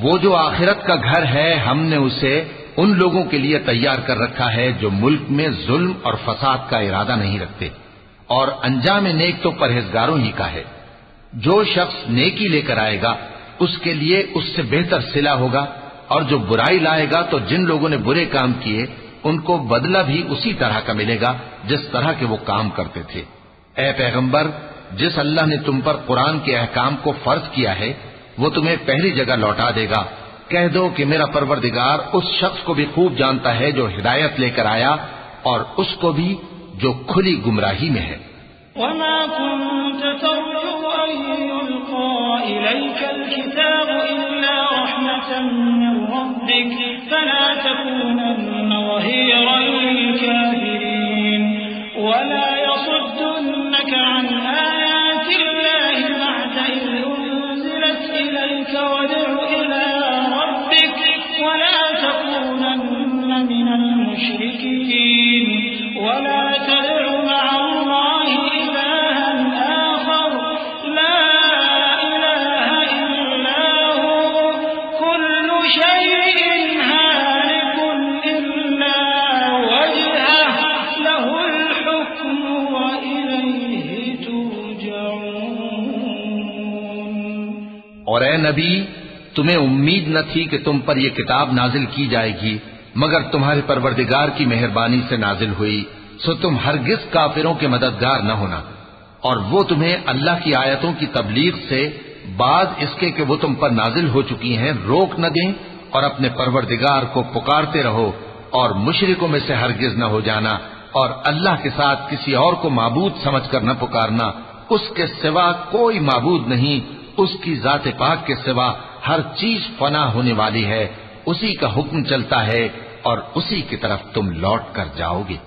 वो जो आखिरत का घर है हमने उसे उन लोगों के लिए तैयार कर रखा है जो मुल्क में जुल्म और फसाद का इरादा नहीं रखते, और अंजाम नेक तो परहेजगारों ही का है। जो शख्स नेकी लेकर आएगा उसके लिए उससे बेहतर सिला होगा, और जो बुराई लाएगा तो जिन लोगों ने बुरे काम किए उनको बदला भी उसी तरह का मिलेगा जिस तरह के वो काम करते थे। ए पैगंबर, जिस अल्लाह ने तुम पर कुरान के अहकाम को फर्ज किया है वो तुम्हें पहली जगह लौटा देगा। कह दो कि मेरा परवरदिगार उस शख्स को भी खूब जानता है जो हिदायत लेकर आया, और उसको भी जो खुली गुमराही में है। और ए नबी, तुम्हें उम्मीद न थी कि तुम पर यह किताब नाजिल की जाएगी, मगर तुम्हारे परवरदिगार की मेहरबानी से नाजिल हुई, सो तुम हरगिज काफिरों के मददगार न होना। और वो तुम्हें अल्लाह की आयतों की तबलीग से बाद इसके कि वो तुम पर नाजिल हो चुकी हैं रोक न दें, और अपने परवरदिगार को पुकारते रहो, और मुशरिकों में से हरगिज न हो जाना, और अल्लाह के साथ किसी और को माबूद समझकर न पुकारना। उसके सिवा कोई माबूद नहीं, उसकी जाते पाक के सिवा हर चीज फना होने वाली है, उसी का हुक्म चलता है और उसी की तरफ तुम लौट कर जाओगे।